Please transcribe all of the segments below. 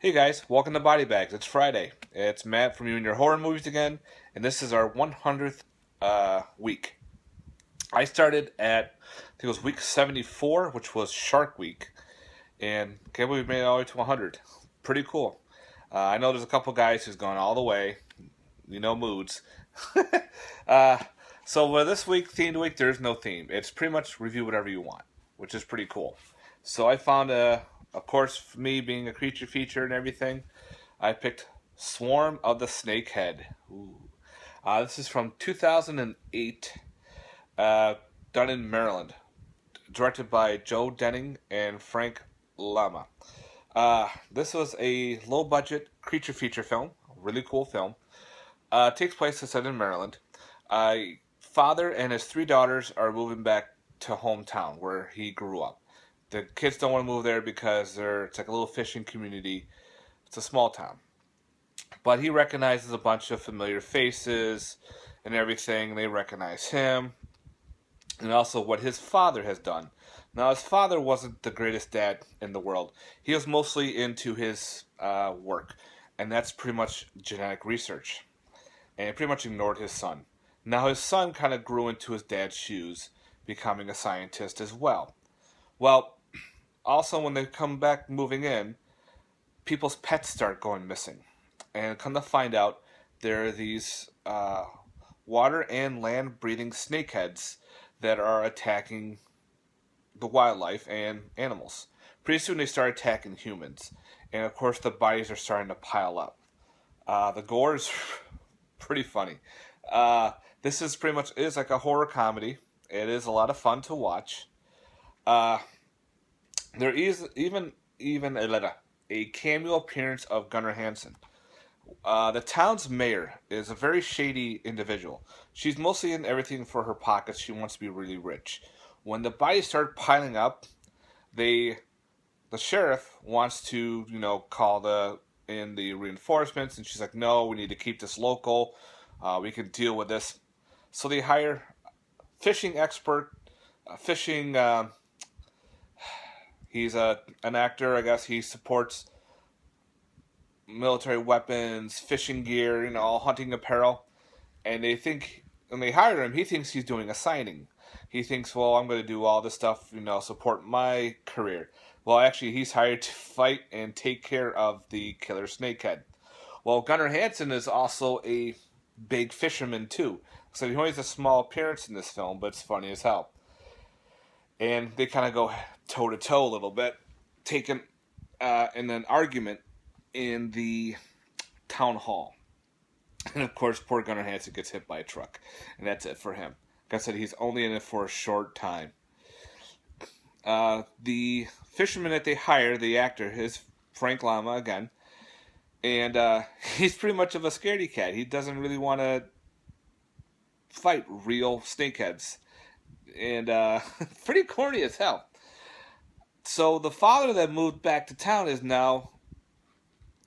Hey guys, welcome to Body Bags. It's Friday. It's Matt from You and Your Horror Movies again, and this is our 100th week. I started at, I think it was week 74, which was Shark Week, and can't believe we made it all the way to 100. Pretty cool. I know there's a couple guys who's gone all the way, moods. uh, so this week, themed week, there's no theme. It's pretty much review whatever you want, which is pretty cool. So I found of course, for me being a creature feature and everything, I picked Swarm of the Snakehead. Ooh. This is from 2008, done in Maryland, directed by Joe Denning and Frank Lama. This was a low-budget creature feature film, really cool film. It takes place, as I said, in Maryland. Father and his three daughters are moving back to hometown where he grew up. The kids don't want to move there because it's like a little fishing community. It's a small town. But he recognizes a bunch of familiar faces and everything. They recognize him. And also what his father has done. Now, his father wasn't the greatest dad in the world. He was mostly into his work. And that's pretty much genetic research. And he pretty much ignored his son. Now, his son kind of grew into his dad's shoes, becoming a scientist as well. Well, also, when they come back moving in, people's pets start going missing. And come to find out, there are these water and land breathing snakeheads that are attacking the wildlife and animals. Pretty soon they start attacking humans. And of course, the bodies are starting to pile up. The gore is pretty funny. This is pretty much is like a horror comedy. It is a lot of fun to watch. There is even a cameo appearance of Gunnar Hansen. The town's mayor is a very shady individual. She's mostly in everything for her pockets. She wants to be really rich. When the bodies start piling up, the sheriff wants to call in the reinforcements, and she's like, no, we need to keep this local. We can deal with this. So they hire fishing expert, fishing. He's an actor, I guess. He supports military weapons, fishing gear, all hunting apparel. And when they hire him, he thinks he's doing a signing. He thinks, well, I'm going to do all this stuff, support my career. Well, actually, he's hired to fight and take care of the killer snakehead. Well, Gunnar Hansen is also a big fisherman, too. So he only has a small appearance in this film, but it's funny as hell. And they kind of go toe-to-toe a little bit, taking in an argument in the town hall. And of course, poor Gunnar Hansen gets hit by a truck. And that's it for him. Like I said, he's only in it for a short time. The fisherman that they hire, the actor, is Frank Lama again. And he's pretty much of a scaredy cat. He doesn't really want to fight real snakeheads. And pretty corny as hell. So the father that moved back to town is now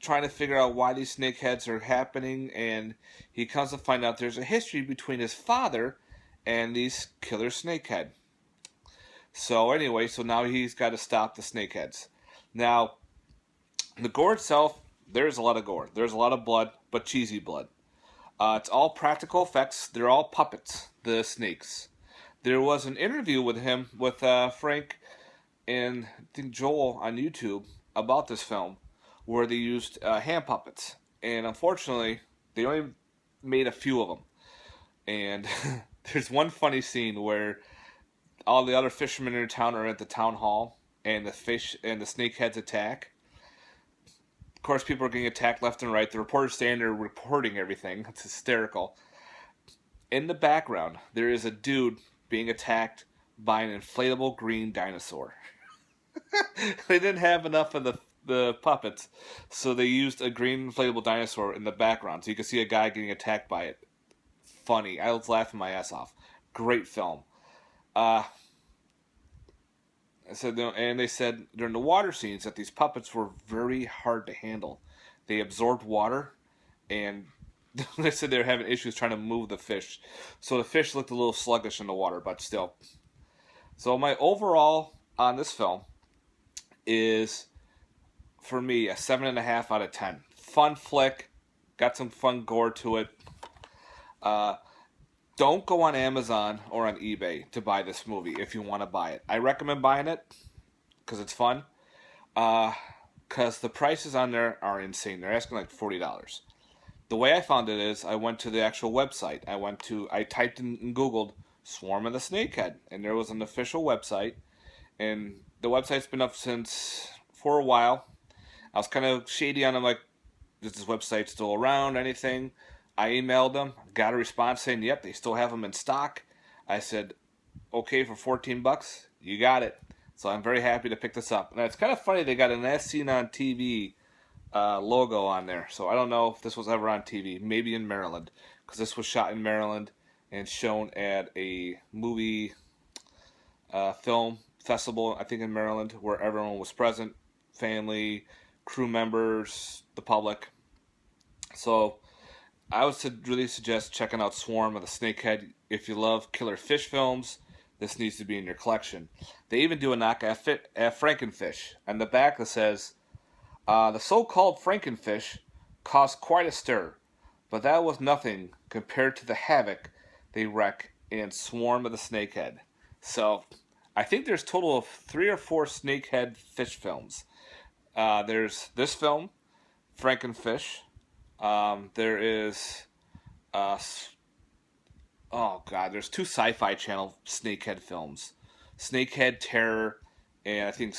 trying to figure out why these snakeheads are happening, and he comes to find out there's a history between his father and these killer snakehead. So anyway, now he's got to stop the snakeheads. Now, the gore itself, there's a lot of gore. There's a lot of blood, but cheesy blood. It's all practical effects. They're all puppets, the snakes. There was an interview with him, with Frank and I think Joel on YouTube about this film, where they used hand puppets. And unfortunately, they only made a few of them. And there's one funny scene where all the other fishermen in town are at the town hall, and the fish and the snakeheads attack. Of course, people are getting attacked left and right. The reporters standing there reporting everything. It's hysterical. In the background, there is a dude being attacked by an inflatable green dinosaur. They didn't have enough of the puppets, so they used a green inflatable dinosaur in the background, so you can see a guy getting attacked by it. Funny. I was laughing my ass off. Great film. And they said during the water scenes that these puppets were very hard to handle. They absorbed water, and they said they were having issues trying to move the fish. So the fish looked a little sluggish in the water, but still. So my overall on this film is for me, a 7.5 out of 10. Fun flick, got some fun gore to it. Uh, don't go on Amazon or on eBay to buy this movie if you want to buy it. I recommend buying it because it's fun. Because the prices on there are insane. They're asking like $40. The way I found it is I went to the actual website. I typed in and Googled Swarm of the Snakehead, and there was an official website. And the website's been up for a while. I was kind of shady on them, like, is this website still around? Anything? I emailed them, got a response saying, yep, they still have them in stock. I said, okay, for $14, you got it. So I'm very happy to pick this up. And it's kind of funny, they got an As Seen on TV logo on there. So I don't know if this was ever on TV, maybe in Maryland, because this was shot in Maryland and shown at a movie film festival, I think in Maryland, where everyone was present, family, crew members, the public. So I would really suggest checking out Swarm of the Snakehead. If you love killer fish films, this needs to be in your collection. They even do a knockoff at Frankenfish. On the back it says, the so-called Frankenfish caused quite a stir, but that was nothing compared to the havoc they wreak in Swarm of the Snakehead. So I think there's a total of 3 or 4 Snakehead fish films. There's this film, Frankenfish. There is, there's 2 Sci-Fi Channel Snakehead films, Snakehead Terror, and I think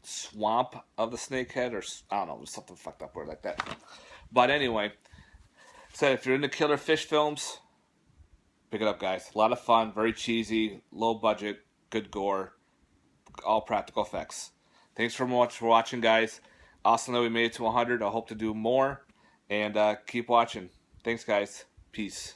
Swamp of the Snakehead, or I don't know, something fucked up word like that. But anyway, so if you're into killer fish films, pick it up, guys. A lot of fun, very cheesy, low budget, good gore, all practical effects. Thanks so much for watching, guys. Awesome that we made it to 100. I hope to do more. And keep watching. Thanks, guys. Peace.